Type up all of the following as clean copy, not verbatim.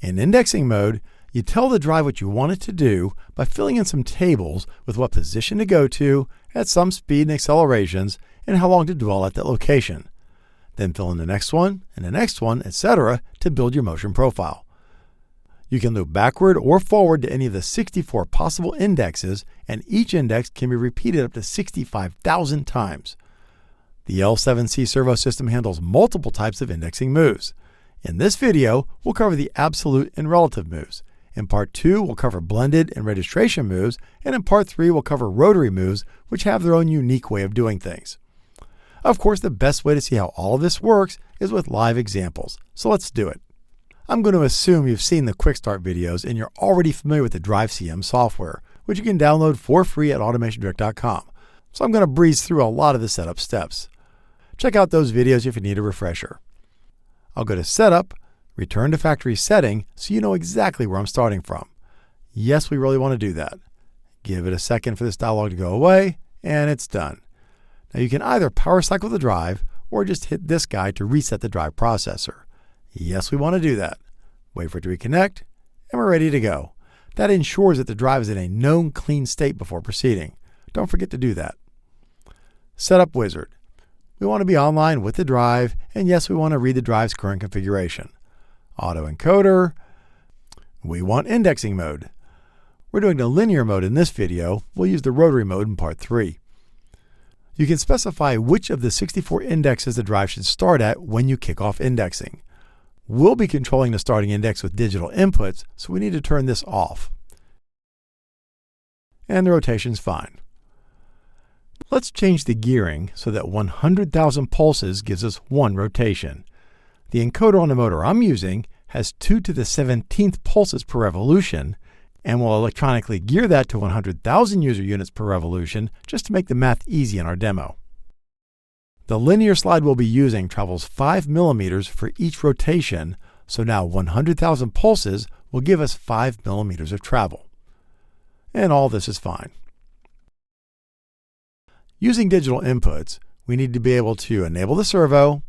In indexing mode, you tell the drive what you want it to do by filling in some tables with what position to go to at some speed and accelerations and how long to dwell at that location. Then fill in the next one and the next one, etc. to build your motion profile. You can loop backward or forward to any of the 64 possible indexes, and each index can be repeated up to 65,000 times. The L7C servo system handles multiple types of indexing moves. In this video, we'll cover the absolute and relative moves. In Part 2, we'll cover blended and registration moves, and in Part 3, we'll cover rotary moves, which have their own unique way of doing things. Of course, the best way to see how all of this works is with live examples, so let's do it. I'm going to assume you've seen the Quick Start videos and you're already familiar with the DriveCM software, which you can download for free at AutomationDirect.com. So I'm going to breeze through a lot of the setup steps. Check out those videos if you need a refresher. I'll go to Setup, Return to Factory Setting, so you know exactly where I'm starting from. Yes, we really want to do that. Give it a second for this dialog to go away, and it's done. Now you can either power cycle the drive or just hit this guy to reset the drive processor. Yes, we want to do that. Wait for it to reconnect, and we're ready to go. That ensures that the drive is in a known clean state before proceeding. Don't forget to do that. Setup Wizard. We want to be online with the drive, and yes, we want to read the drive's current configuration. Autoencoder. We want indexing mode. We're doing the linear mode in this video. We'll use the rotary mode in Part 3. You can specify which of the 64 indexes the drive should start at when you kick off indexing. We'll be controlling the starting index with digital inputs, so we need to turn this off. And the rotation's fine. Let's change the gearing so that 100,000 pulses gives us 1 rotation. The encoder on the motor I'm using has 2 to the 17th pulses per revolution, and we'll electronically gear that to 100,000 user units per revolution just to make the math easy in our demo. The linear slide we'll be using travels 5 millimeters for each rotation, so now 100,000 pulses will give us 5 millimeters of travel. And all this is fine. Using digital inputs, we need to be able to enable the servo,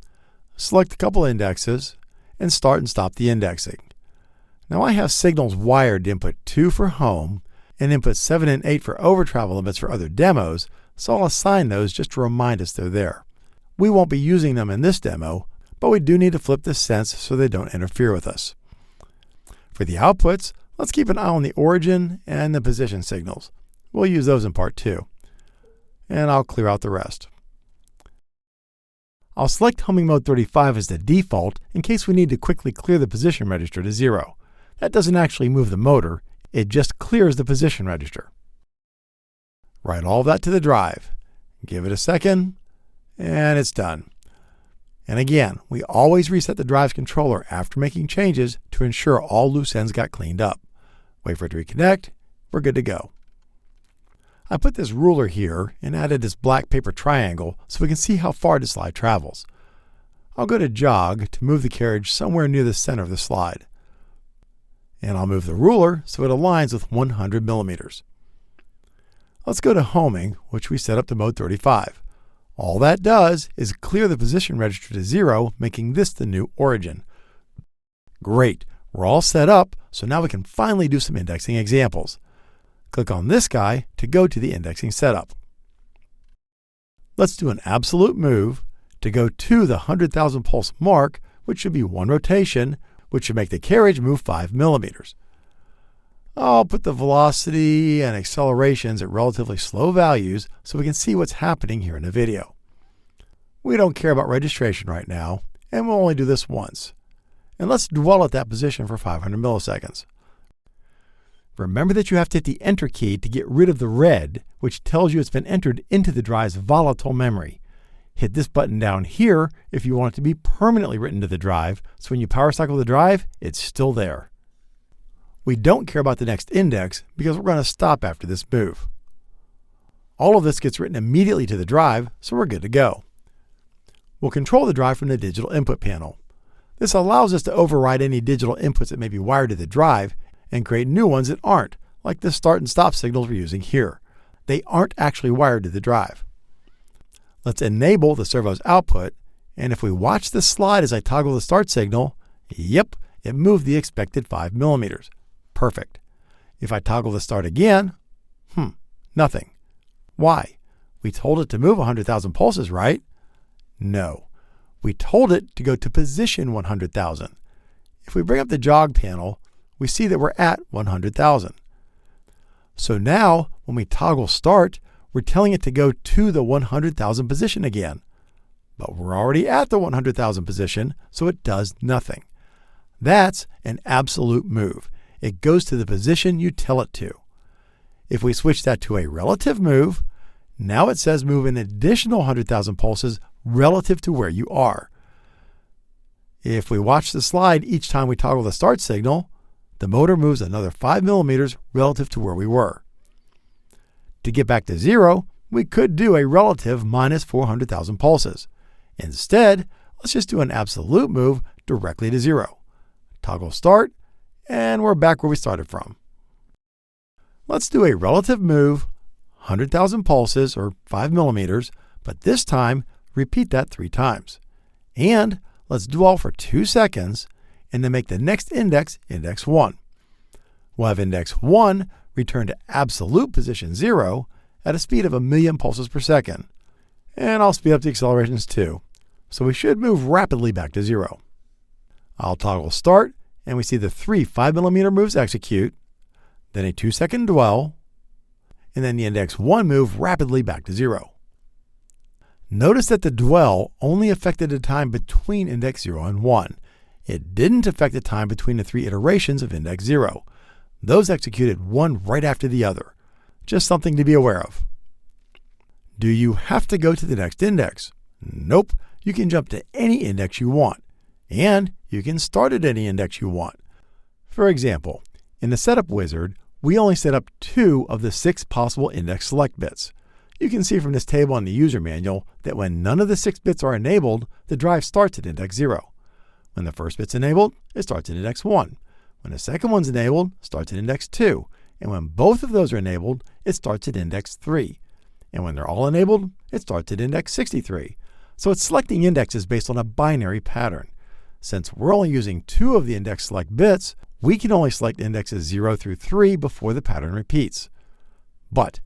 select a couple indexes, and start and stop the indexing. Now I have signals wired to input 2 for home and input 7 and 8 for over travel limits for other demos, so I'll assign those just to remind us they're there. We won't be using them in this demo, but we do need to flip the sense so they don't interfere with us. For the outputs, let's keep an eye on the origin and the position signals. We'll use those in Part 2. And I'll clear out the rest. I'll select homing mode 35 as the default in case we need to quickly clear the position register to 0. That doesn't actually move the motor, it just clears the position register. Write all of that to the drive. Give it a second, and it's done. And again, we always reset the drive's controller after making changes to ensure all loose ends got cleaned up. Wait for it to reconnect, we're good to go. I put this ruler here and added this black paper triangle so we can see how far the slide travels. I'll go to jog to move the carriage somewhere near the center of the slide. And I'll move the ruler so it aligns with 100 millimeters. Let's go to homing, which we set up to mode 35. All that does is clear the position register to 0, making this the new origin. Great, we're all set up, so now we can finally do some indexing examples. Click on this guy to go to the indexing setup. Let's do an absolute move to go to the 100,000 pulse mark, which should be 1 rotation, which should make the carriage move 5 millimeters. I'll put the velocity and accelerations at relatively slow values so we can see what's happening here in the video. We don't care about registration right now, and we'll only do this once. And let's dwell at that position for 500 milliseconds. Remember that you have to hit the Enter key to get rid of the red, which tells you it's been entered into the drive's volatile memory. Hit this button down here if you want it to be permanently written to the drive, so when you power cycle the drive, it's still there. We don't care about the next index because we're going to stop after this move. All of this gets written immediately to the drive, so we're good to go. We'll control the drive from the digital input panel. This allows us to override any digital inputs that may be wired to the drive and create new ones that aren't, like the start and stop signals we're using here. They aren't actually wired to the drive. Let's enable the servo's output, and if we watch this slide as I toggle the start signal, yep, it moved the expected 5 millimeters. Perfect. If I toggle the start again, nothing. Why? We told it to move 100,000 pulses, right? No. We told it to go to position 100,000. If we bring up the jog panel, we see that we're at 100,000. So now, when we toggle start, we're telling it to go to the 100,000 position again. But we're already at the 100,000 position, so it does nothing. That's an absolute move. It goes to the position you tell it to. If we switch that to a relative move, now it says move an additional 100,000 pulses relative to where you are. If we watch the slide each time we toggle the start signal, the motor moves another 5 millimeters relative to where we were. To get back to 0, we could do a relative minus 400,000 pulses. Instead, let's just do an absolute move directly to 0. Toggle start, and we're back where we started from. Let's do a relative move, 100,000 pulses, or 5 millimeters, but this time, repeat that 3 times. And let's do all for 2 seconds, and then make the next index index 1. We'll have index 1 return to absolute position 0 at a speed of 1,000,000 pulses per second. And I'll speed up the accelerations too. So we should move rapidly back to 0. I'll toggle start, and we see the 3 5 millimeter moves execute, then a 2-second dwell, and then the index 1 move rapidly back to 0. Notice that the dwell only affected the time between index 0 and 1. It didn't affect the time between the 3 iterations of index 0. Those executed one right after the other. Just something to be aware of. Do you have to go to the next index? Nope. You can jump to any index you want. And you can start at any index you want. For example, in the setup wizard, we only set up 2 of the 6 possible index select bits. You can see from this table in the user manual that when none of the 6 bits are enabled, the drive starts at index 0. When the first bit's enabled, it starts at index 1. When the second one's enabled, it starts at index 2. And when both of those are enabled, it starts at index 3. And when they're all enabled, it starts at index 63. So it's selecting indexes based on a binary pattern. Since we're only using 2 of the index select bits, we can only select indexes 0 through 3 before the pattern repeats. But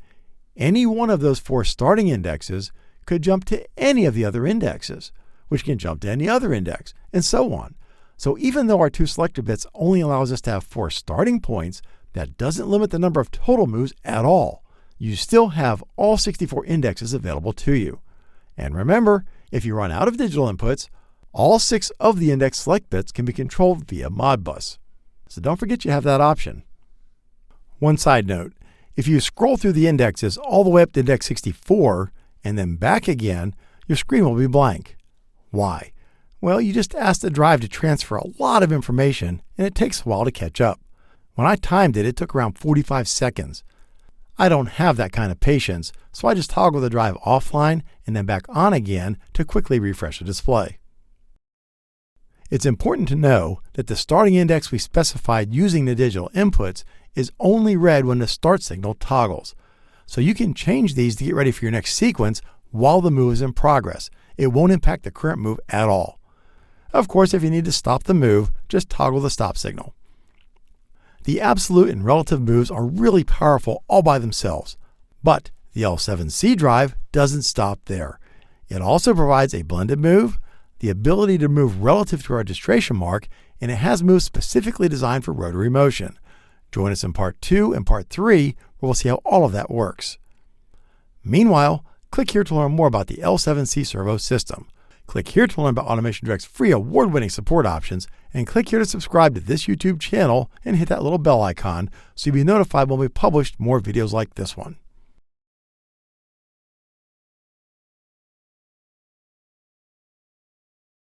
any one of those 4 starting indexes could jump to any of the other indexes, which can jump to any other index, and so on. So even though our 2 selector bits only allows us to have 4 starting points, that doesn't limit the number of total moves at all. You still have all 64 indexes available to you. And remember, if you run out of digital inputs, all 6 of the index select bits can be controlled via Modbus. So don't forget you have that option. One side note, if you scroll through the indexes all the way up to index 64 and then back again, your screen will be blank. Why? Well, you just asked the drive to transfer a lot of information, and it takes a while to catch up. When I timed it, it took around 45 seconds. I don't have that kind of patience, so I just toggle the drive offline and then back on again to quickly refresh the display. It's important to know that the starting index we specified using the digital inputs is only read when the start signal toggles. So you can change these to get ready for your next sequence while the move is in progress. It won't impact the current move at all. Of course, if you need to stop the move, just toggle the stop signal. The absolute and relative moves are really powerful all by themselves, but the L7C drive doesn't stop there. It also provides a blended move, the ability to move relative to our registration mark, and it has moves specifically designed for rotary motion. Join us in Part 2 and Part 3, where we'll see how all of that works. Meanwhile, click here to learn more about the L7C servo system. Click here to learn about Automation Direct's free award-winning support options, and click here to subscribe to this YouTube channel and hit that little bell icon so you'll be notified when we publish more videos like this one.